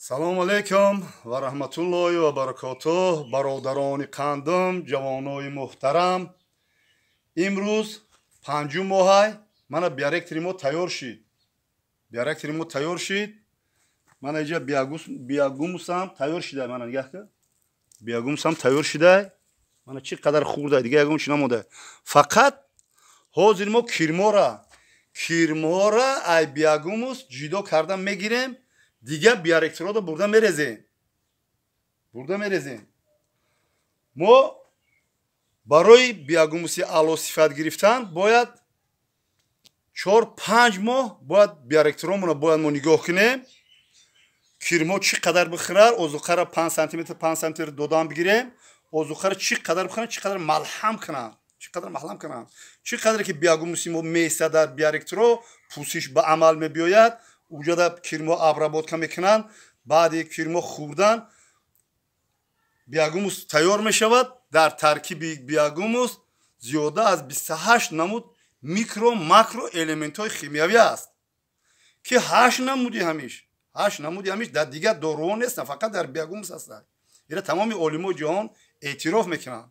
салому алейкум ва раҳматуллоҳи ва баракотуҳ. бародарони қандим, ҷавонои муҳтарам, имрӯз 5 моҳай мана бияректри мо тайёр шид. Бияректри мо тайёр шид. Мана иҷа биягумусам тайёр шидай. Мана нигоҳ кун. Биягумусам тайёр шидай. Мана чӣ қадар хурдай, дига ягон чӣ намодай. Фақат ҳозир мо кирмора ай биягумус ҷудо карда мегирем. Дига бияректиродо бурда мерезем. Мо барои биягумуси аъло сифат гирифтан бояд 4-5 моҳ бояд бияректиромона бояд мо нигоҳ кунем. Кирмо чӣ қадар бихӯрад, озуқара 5 см додам бигирем. Озуқара чӣ қадар бихӯрад, чӣ қадар малҳам кунам. Чӣ қадаре ки биягумуси мо меиста дар бияректиро пӯсиш ба амал мебиёяд. Уҷода кирмо обработка мекунанд. баъди кирмо хӯрдан биягумус тайёр мешавад. дар таркиби биягумус зиёда аз 28 намуд микро макро элементҳои химиявӣ аст ки 8 намуди ҳамиш дар дигар доруҳо нестанд, фақат дар биягумус ҳастанд. ира тамоми олимои ҷаҳон эътироф мекунанд.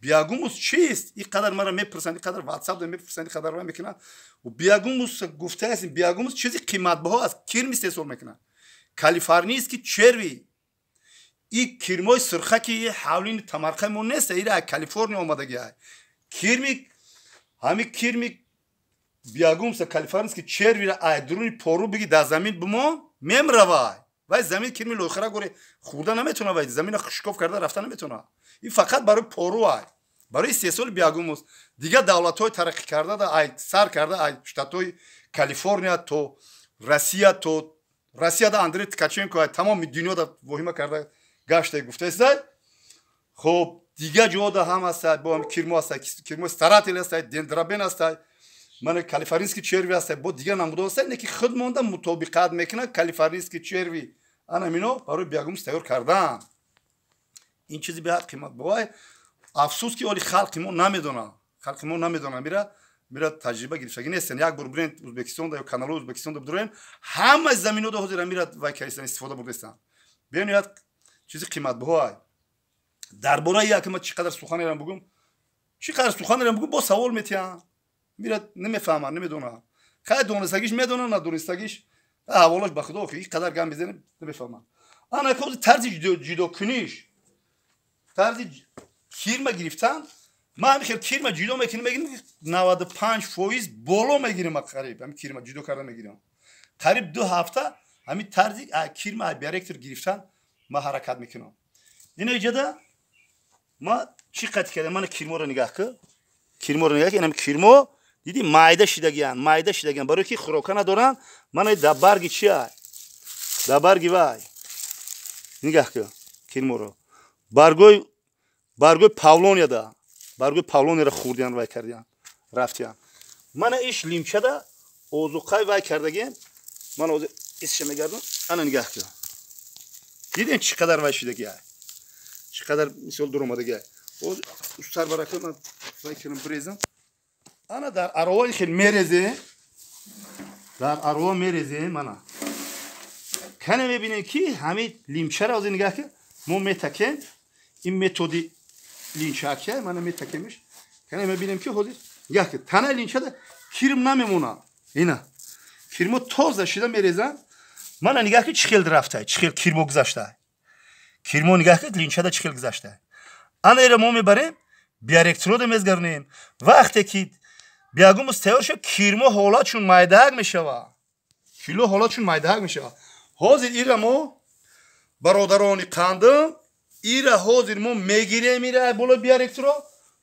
биягумус чист? ин қадар мара мепурсанд, ин қадар ватсап мепурсанд, ин қадар мекунанд. биягумус гуфтааст, биягумус чизи қиматбаҳо аст. кирм истеҳсол мекунанд. калифорнийский черви. ин кирмои сурхаки ҳавлини тамарқаи мо нест, ира калифорния омадагиай. Кирми биягумус калифорнийский червира ай дуруни пору биги дар замин бимон мемравай. вай замин кирми лойхара горе хурда наметона, вай замина хушков карда рафта наметона. ин фақат барои поруай, барои истеҳсоли биягумус. дига давлатҳои тараққӣ карда ай сар карда ай штатҳои калифорния то Россия да Андрей Ткаченко ай тамоми дунёда воҳима карда гашта гуфтаестай. хоб дига ҷода ҳам астай, бо кирмо астай, кирмо старател астай, дендрабен астай, мана калифорнийский черви астай, бо дига намудо астай, не ки худ монда мутобиқат мекунад калифорнийский черви. ана мино барои биягумус тайёр кардан. ин чизи беҳад қиматбоҳай. афсус ки оли халқи мо намедонад. мира таҷриба гирифтагӣ нестен. як бор бирен Ӯзбекистонда ё каналҳои Ӯзбекистонда бидорем, ҳамаи заминода ҳозира мира вай каристан истифода бурдестан. бениҳоят чизи қиматбоҳай. дар бораи якма чӣ қадар суханерам бугум, бо савол метиҳанд. мира намефаҳманд, намедонанд. хай донистагиш медонанд, надонистагиш ҳаволаш ба худо. ин қадар гам мезанем, намефаҳманд. ана ки тарзи ҷудокуниш, тарзи кирма гирифтан. ма ҳамихел кирма ҷудо мекунем, мегирем 95% боло мегирем. қариб ҳами кирма ҷудо карда мегирем. қариб 2 ҳафта ҳами тарзи кирма бияректир гирифтан ма ҳаракат мекунам. ина иҷада ма чӣ қати кардам. мана кирморо нигоҳ кун. Инам кирмо диди майда шидагиян. барои ки хӯрока надоранд. мана дар барги чи ай? дар барги вай. нигоҳ кун кирморо. баргои павлонияда. баргои павлонияро хӯрдиян, вай кардиян, рафтиян. мана иш лимчада озуқаи вай кардагием. мана ҳозир исша мегардам. ана нигоҳ кун. дидем чӣ қадар вай шидагияй? чӣ қадар мисол дуромадагияй? ҳозир устар барака ман вай кунам бирезам. ана дар арова ин хел мерезем. мана кане мебинем ки ҳамин лимчаро ҳозир нигоҳ кун. мо метакем. ин методи линчаакия мана метакемиш. кане мебинем ки ҳозир нигоҳ кун. танаи линчада кирм намемонад. ина кирмо тоза шида мерезам. мана нигоҳ кун чӣ хел рафтай, чӣ хел кирмо гузаштай. кирмо нигоҳ кун линчада чӣ хел гузаштай. ана ира мо мебарем бияректирода мезгаронем. вақте ки биягумус тайёр шуд, кирмо ҳолатшон майдаҳак мешавад. ҳозир ира мо бародарони қандим, ира ҳозир мо мегирем. ира боло бияректиро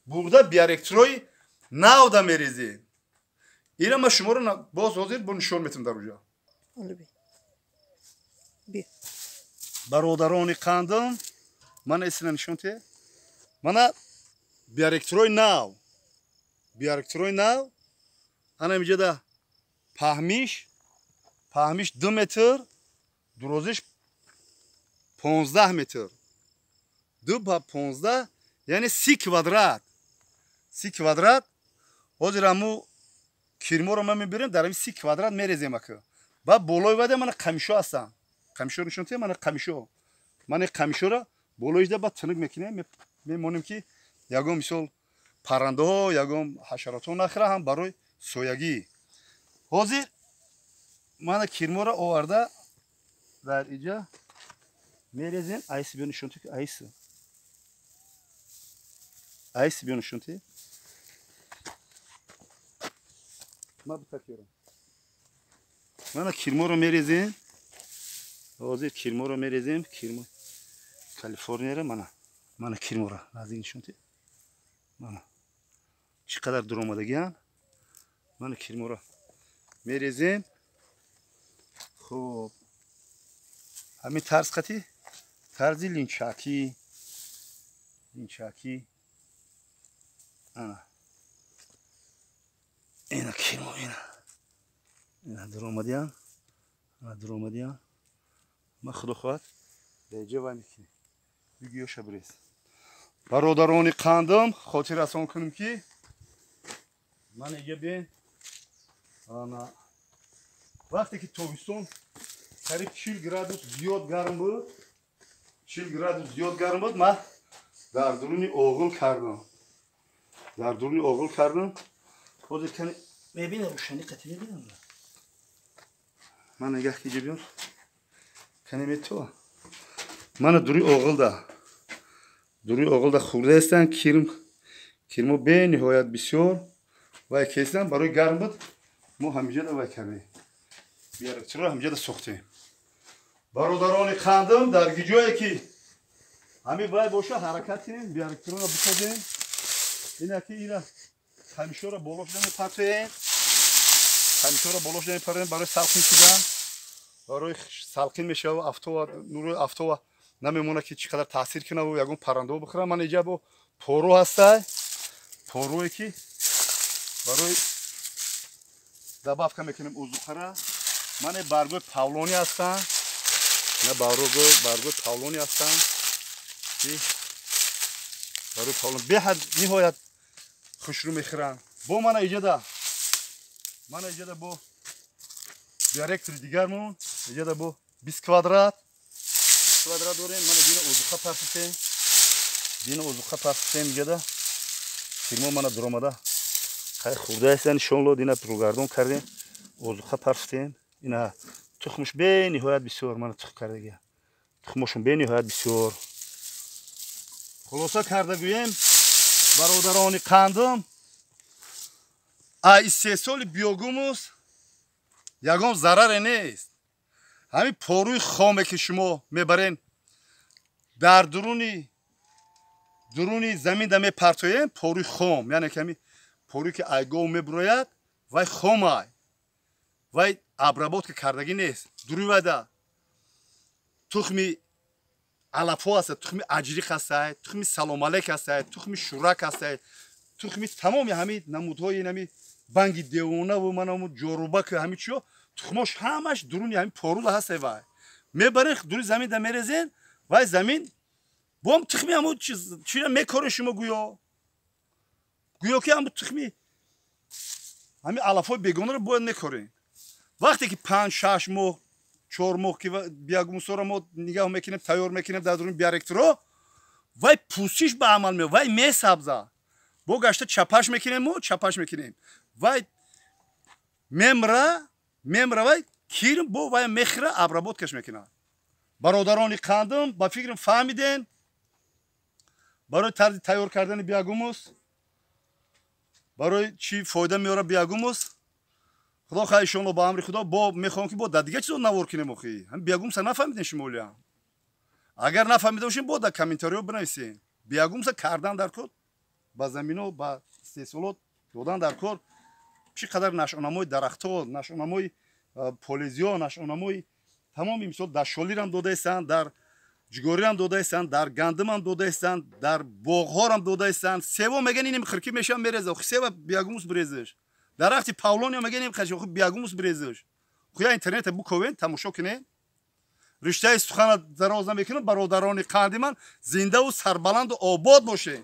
бурда бияректирои навда мерезем. ира ма шуморо боз ҳозир бо нишон метавам дар уҷа. бародарони қандим, мана исина нишон те. мана бияректирои нав. ана миҷада паҳмиш 2 метр, дурозиш 15 метр. 2 ба 15 яъне 30 квадрат. ҳозир аму кирморо ма мебирем дар ҳамин 30 квадрат мерезем ака. ба болои ваде мана қамишо ҳастанд. قمیشو نشون تیم من قمیشو من قمیشورا بولویده با تنگ میکنه میمونیم که یگم مثال پرنده ها یگم حشرات ها نخره هم برای سویگی حاضر من کیرمو را آورده در اینجا میریزیم ایس بیون نشون که ایس بیون نشون تی ما بتکیرم من کیرمو رو میریزیم حاضر کیرمو رو میریزیم کیرمو کالیفرنیا را من کیرمو را نازی نشون تی من چقدر در اومدگی هم من کیرمو را میریزیم خوب همین طرز خطی طرزی لینچاکی اینا کیرمو اینا در اومدیان ما خدا خواهد دیجه وای میکنیم بگیو شبریز برادرانی قندم خاطر رسان کنیم که من اینجا بین وقتی که تابستون قریب 40 گرادوس زیاد گرم بود من در درونی اوغل کردم خود کنی میبینه روشنی قطعی میبینم من نگاه که بیار کنی میتو من دوری اوغل دا خورده هستن کیرمو به نهایت بسیار وای کسان برای گرم بود ما همیشه دا وای کردیم بیار چرا همیشه دا سوختیم برادران قندم در جایی که همین وای باشه حرکت کنیم بیار چرا بسازیم اینا که اینا همیشه را بالاش نمیپرتیم برای سالخین شدن برای سالخین میشه و نور افتوا نمیمونه که چقدر تاثیر کنه و یگون پرنده بخوره من اینجا با پورو هسته پوروی که برای دباف کم میکنیم اوزوخره من برگوی پاولونی هستم برگوی پاولونی هستم که برای پاولون به حد نهایت خوش رو میخورن با من اینجا دا با دیارکتر دیگرمون اینجا دا با 20 کوادرات داریم من دین اوزوخه پرسیتیم اینجا دا فیلمو من در اومده خیلی خورده هستن شونلو دینا پروگاردون کردیم اوزوخه پرسیتیم اینا تخمش به نهایت بسیار من تخم کرده تخمشون به نهایت بسیار خلاصه کرده گویم برادران قندم ای 3 سال بیوگوموس یگان ضرر نیست همین پاروی خامه که شما میبرین در درونی زمین دمی پرتوین پاروی خام یعنی که همین پاروی که ایگو میبروید وای خامه وای ابرابات که کردگی نیست دروی وده تخمی علفو هست تخمی اجریق هست تخمی سلام علیک هست تخمی شورک هست تخمی تمامی همین نمودهای نمی بانگی دیوونه و منم جوروبا که همین چیو تخمش همش درونی همین پارول هست وای میبرین دوری زمین دا میرزین وای زمین بام تخمی همون چی میکاره شما گویا که همون تخمی همین علفای بیگانه رو باید نکارین وقتی که 5-6 ماه 4 ماه که بیاگم سورا ما نگاه میکنیم تیار میکنیم در درون بیارکترو وای پوستیش به عمل میاد وای می سبزه با گشته چپاش میکنیم وای ممره وای کیرم با وای مخره ابرابات کش میکنه برادران قندم با فکرم فهمیدن برای طرز تیار کردن بیاگوموس برای چی فایده میاره بیاگوموس خدا خواهشون رو با امر خدا با میخوام که با دیگه چیزو نوار کنیم اخی هم بیاگوموس نفهمیدین شمولیا اگر نفهمیده باشین با در کامنتاریو بنویسین بیاگوموس کردن در کد با زمینو با استثمالات دادن در کار چقدر نشانمای درخت‌ها نشانمای پولیزیا نشانمای تمام مثال در شالی هم داده هستند در جگوری هم داده هستند در گندم هم داده هستند در باغ‌ها هم داده هستند سیوا میگن اینم خرکی میشم میرزه خو سیوا بیاگوموس برزش درخت پاولونیا میگن اینم خشو خو بیاگوموس برزش خو یا اینترنت بو کوین تماشا کنین رشته سخن دراز نمیکنه برادران قندی من زنده و سربلند و آباد باشه